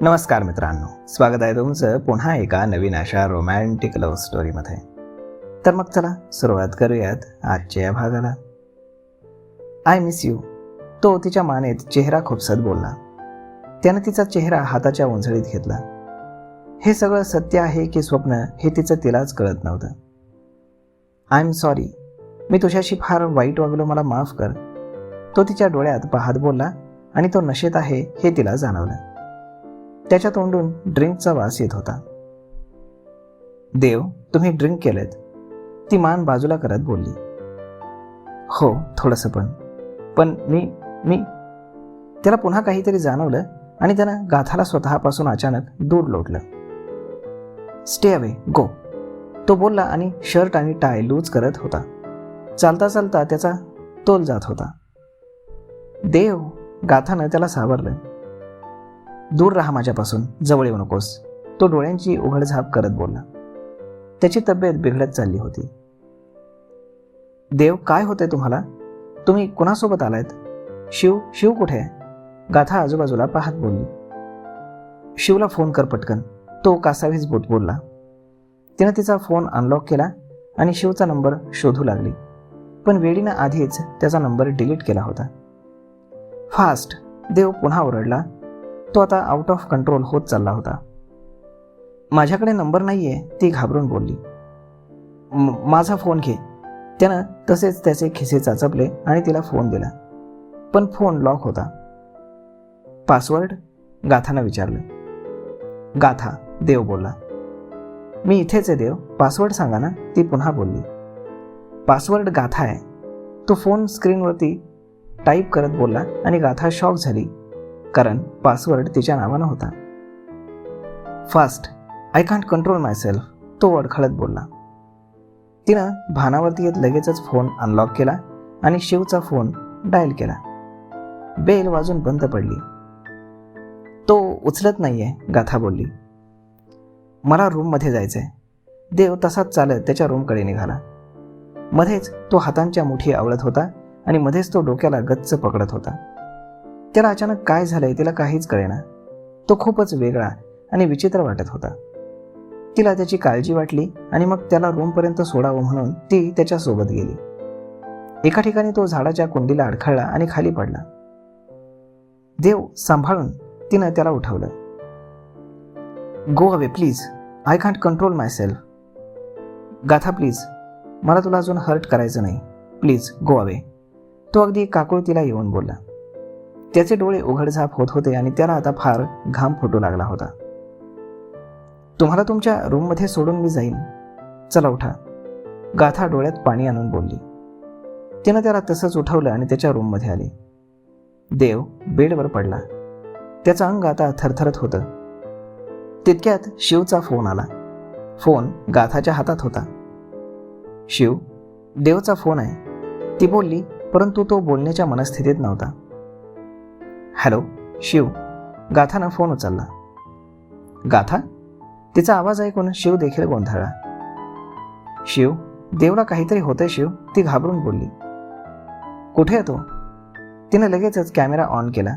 नमस्कार मित्रांनो, स्वागत आहे तुमचं पुन्हा एका नवीन अशा रोमॅन्टिक लव्ह स्टोरीमध्ये. तर मग चला सुरुवात करूयात आजच्या या भागाला. I miss you. तो तिच्या मानेत चेहरा खुपसत बोलला. त्यानं तिचा चेहरा हाताच्या उंजळीत घेतला. हे सगळं सत्य आहे की स्वप्न हे तिचं तिलाच कळत नव्हतं. आय एम सॉरी, मी तुझ्याशी फार वाईट वागलो, मला माफ कर. तो तिच्या डोळ्यात पाहत बोलला आणि तो नशेत आहे हे तिला जाणवलं. त्याच्या तोंडून ड्रिंकचा वास येत होता. देव, तुम्ही ड्रिंक केलेत? ती मान बाजूला करत बोलली. हो, थोडंसं पण मी त्याला पुन्हा काहीतरी जाणवलं आणि त्यानं गाथाला स्वतःपासून अचानक दूर लोटलं. स्टे अवे, गो, तो बोलला आणि शर्ट आणि टाय लूज करत होता. चालता चालता त्याचा तोल जात होता. देव, गाथानं त्याला सावरलं. दूर राहा माझ्यापासून, जवळ येऊ नकोस, तो डोळ्यांची उघडझाप करत बोलला. त्याची तब्येत बिघडत चालली होती. देव, काय होतंय तुम्हाला? तुम्ही कुणासोबत आलायत? शिव कुठे आहे? गाथा आजूबाजूला पाहत बोलली. शिवला फोन कर पटकन, तो कासावीस बोट बोलला. तिनं तिचा फोन अनलॉक केला आणि शिवचा नंबर शोधू लागली, पण वेळीनं आधीच त्याचा नंबर डिलीट केला होता. फास्ट, देव पुन्हा ओरडला. तो आता आउट ऑफ कंट्रोल होत चालला होता. माझ्याकडे नंबर नाहीये, ती घाबरून बोलली. माझा फोन घे. त्यानं तसेच त्याचे खिसे चाचपले आणि तिला फोन दिला, पण फोन लॉक होता. पासवर्ड? गाथानं विचारलं. गाथा, देव बोलला. मी इथेच आहे देव, पासवर्ड सांगा ना, ती पुन्हा बोलली. पासवर्ड गाथा आहे. तो फोन स्क्रीनवरती टाईप करत बोलला आणि गाथा शॉक झाली, कारण पासवर्ड तिच्या नावानं होता. Fast, I can't control my self, तो अडखळत बोलला. तिनं भानावरती येत लगेचच फोन अनलॉक केला आणि शिवचा फोन डायल केला. बेल वाजून बंद पडली. तो उचलत नाहीये, गाथा बोलली. मला रूममध्ये जायचंय. देव तसाच चालत त्याच्या रूमकडे निघाला. मध्येच तो हातांच्या मुठी आवळत होता आणि मध्येच तो डोक्याला गच्च पकडत होता. त्याला अचानक काय झालंय तिला काहीच कळेना. तो खूपच वेगळा आणि विचित्र वाटत होता. तिला त्याची काळजी वाटली आणि मग त्याला रूमपर्यंत सोडावं म्हणून ती त्याच्या सोबत गेली. एका ठिकाणी तो झाडाच्या कुंडीला अडखळला आणि खाली पडला. देव, सांभाळून, तिनं त्याला उठवलं. Go away please, I can't control my self. गाथा प्लीज, मला तुला अजून हर्ट करायचं नाही, प्लीज गो अवे, तो अगदी काकुळतीला येऊन बोलला. त्याचे डोळे उघडझाप होत होते आणि त्याला आता फार घाम फुटू लागला होता. तुम्हाला तुमच्या रूममध्ये सोडून मी जाईन, चला उठा, गाथा डोळ्यात पाणी आणून बोलली. तिनं त्याला तसंच उठवलं आणि त्याच्या रूममध्ये आले. देव बेडवर पडला. त्याचं अंग आता थरथरत होतं. तितक्यात शिवचा फोन आला. फोन गाथाच्या हातात होता. शिव, देवचा फोन आहे, ती बोलली, परंतु तो बोलण्याच्या मनस्थितीत नव्हता. हॅलो शिव, गाथानं फोन उचलला. गाथा? तिचा आवाज ऐकून शिव देखील गोंधळला. शिव, देवला काहीतरी होतंय शिव, ती घाबरून बोलली. कुठे आहे तो? तिनं लगेचच कॅमेरा ऑन केला.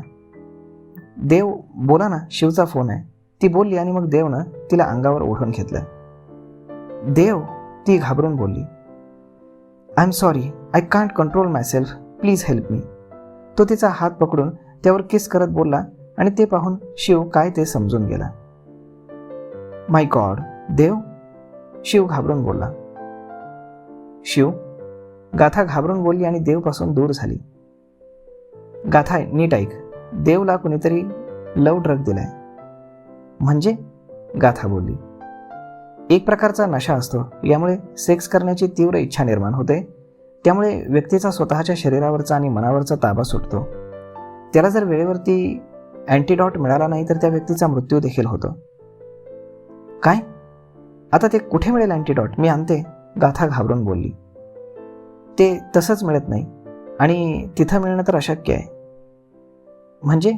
देव, बोला ना, शिवचा फोन आहे, ती बोलली आणि मग देवनं तिला अंगावर ओढून घेतलं. देव, ती घाबरून बोलली. I am sorry, I can't control my self, please help me. तो तिचा हात पकडून त्यावर किस करत बोलला आणि ते पाहून शिव काय ते समजून गेला. माय गॉड, देव, शिव घाबरून बोलला. शिव, गाथा घाबरून बोलली आणि देवपासून दूर झाली. गाथा, नीट ऐक, देवला कुणीतरी लव ड्रग दिलाय. म्हणजे? गाथा बोलली. एक प्रकारचा नशा असतो, यामुळे सेक्स करण्याची तीव्र इच्छा निर्माण होते. त्यामुळे व्यक्तीचा स्वतःच्या शरीरावरचा आणि मनावरचा ताबा सुटतो. त्याला जर वेळेवरती अँटीडॉट मिळाला नाही तर त्या व्यक्तीचा मृत्यू देखील होतो. काय? आता ते कुठे मिळेल अँटीडॉट? मी आणते, गाथा घाबरून बोलली. ते तसंच मिळत नाही आणि तिथं मिळणं तर अशक्य आहे. म्हणजे?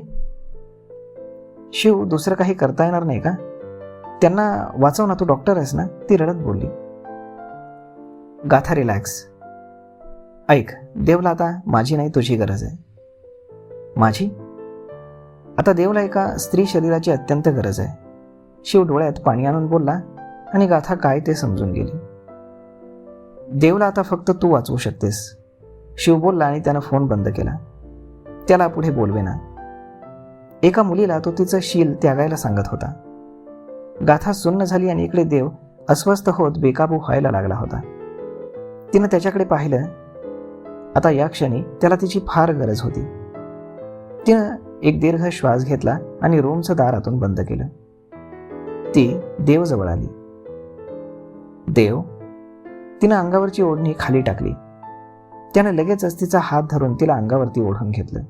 शिव, दुसरं काही करता येणार नाही का? त्यांना वाचव ना, तू डॉक्टर आहेस ना, ती रडत बोलली. गाथा, रिलॅक्स. ऐक, देवला आता माझी नाही तुझी गरज आहे. माझी? आता देवला एका स्त्री शरीराची अत्यंत गरज आहे. शिव डोळ्यात पाणी आणून बोलला आणि गाथा काय ते समजून गेली. देवला आता फक्त तू वाचवू शकतेस, शिव बोलला आणि त्यानं फोन बंद केला. त्याला पुढे बोलवेना. एका मुलीला तो तिचं शील त्यागायला सांगत होता. गाथा सुन्न झाली आणि इकडे देव अस्वस्थ होत बेकाबू व्हायला लागला होता. तिनं त्याच्याकडे पाहिलं. आता या क्षणी त्याला तिची फार गरज होती. तिनं एक दीर्घ श्वास घेतला आणि रूमचं दार आतून बंद केलं. ती देवजवळ आली. देव. तिनं अंगावरची ओढणी खाली टाकली. त्यानं लगेचच तिचा हात धरून तिला अंगावरती ओढून घेतलं.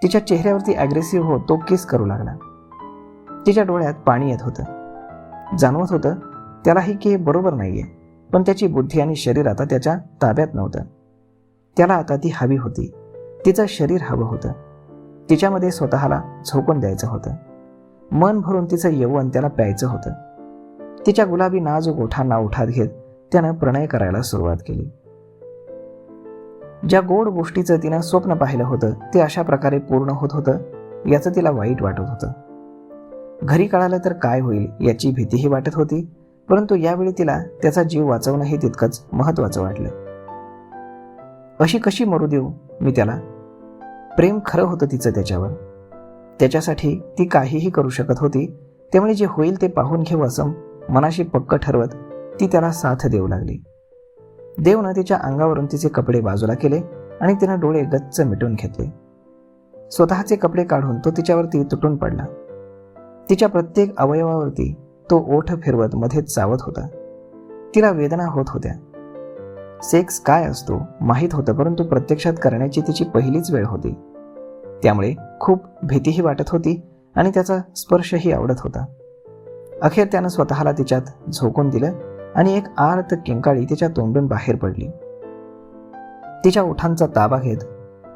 तिच्या चेहऱ्यावरती ॲग्रेसिव्ह होत तो किस करू लागला. तिच्या डोळ्यात पाणी येत होतं. जाणवत होतं त्यालाही की हे बरोबर नाहीये, पण त्याची बुद्धी आणि शरीर आता त्याच्या ताब्यात नव्हतं. त्याला आता ती हवी होती. तिचं शरीर हवं होतं. तिच्यामध्ये स्वतःला झोकून द्यायचं होतं. मन भरून तिचं यौवन त्याला प्यायचं होतं. तिच्या गुलाबी नाजूक ओठांना ओठात घेत त्यानं प्रणय करायला सुरुवात केली. ज्या गोड गोष्टीचं तिनं स्वप्न पाहिलं होतं ते अशा प्रकारे पूर्ण होत होतं याचं तिला वाईट वाटत होतं. घरी कळालं तर काय होईल याची भीतीही वाटत होती, परंतु यावेळी तिला त्याचा जीव वाचवणंही तितकंच महत्त्वाचं वाटलं. अशी कशी मरू देऊ मी त्याला? प्रेम खरं होतं तिचं त्याच्यावर. त्याच्यासाठी ती काहीही करू शकत होती. त्यामुळे जे होईल ते पाहून घेऊ असं मनाशी पक्क ठरवत ती त्याला साथ देऊ लागली. देवनं तिच्या अंगावरून तिचे कपडे बाजूला केले आणि तिनं डोळे गच्च मिटून घेतले. स्वतःचे कपडे काढून तो तिच्यावरती तुटून पडला. तिच्या प्रत्येक अवयवावरती तो ओठ फिरवत मध्येच चावत होता. तिला वेदना होत होत्या. सेक्स काय असतो माहीत होतं, परंतु प्रत्यक्षात करण्याची तिची पहिलीच वेळ होती. त्यामुळे खूप भीतीही वाटत होती आणि त्याचा स्पर्शही आवडत होता. अखेर त्यानं स्वतःला तिच्यात झोकून दिलं आणि एक आर्त किंकाळी तिच्या तोंडून बाहेर पडली. तिच्या ओठांचा ताबा घेत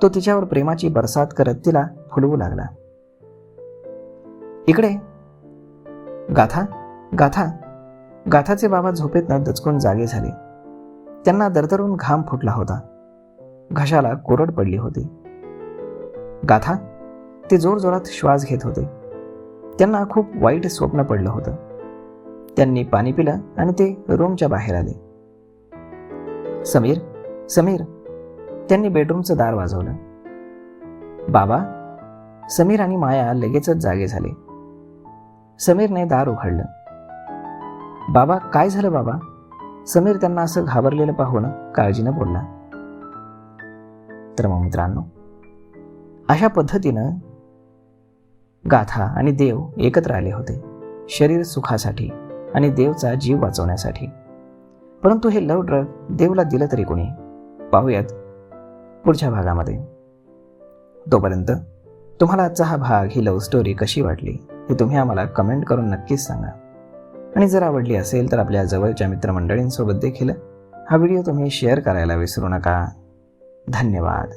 तो तिच्यावर प्रेमाची बरसात करत तिला फुलवू लागला. इकडे गाथा. गाथा. गाथाचे बाबा झोपेतनं दचकून जागे झाले. त्यांना दरदरून घाम फुटला होता. घशाला कोरड पडली होती. गाथा. ते जोरजोरात श्वास घेत होते. त्यांना खूप वाईट स्वप्न पडलं होतं. त्यांनी पाणी पिलं आणि ते रूमच्या बाहेर आले. समीर. समीर. त्यांनी बेडरूमचं दार वाजवलं. बाबा. समीर आणि माया लगेचच जागे झाले. समीरने दार उघडलं. बाबा काय झालं बाबा? समीर त्यांना असं घाबरलेलं पाहून काळजीनं बोलला. तर मग मित्रांनो, अशा पद्धतीनं गाथा आणि देव एकत्र आले होते शरीर सुखासाठी आणि देवचा जीव वाचवण्यासाठी. परंतु हे लव ड्रग देवला दिलं तरी कोणी? पाहूयात पुढच्या भागामध्ये. तोपर्यंत तुम्हाला आजचा हा भाग, ही लव्ह स्टोरी कशी वाटली हे तुम्ही आम्हाला कमेंट करून नक्कीच सांगा. आणि जर आवडली असेल तर आपल्या जवळच्या मित्रमंडळींसोबत देखील हा व्हिडिओ तुम्ही शेअर करायला विसरू नका. धन्यवाद.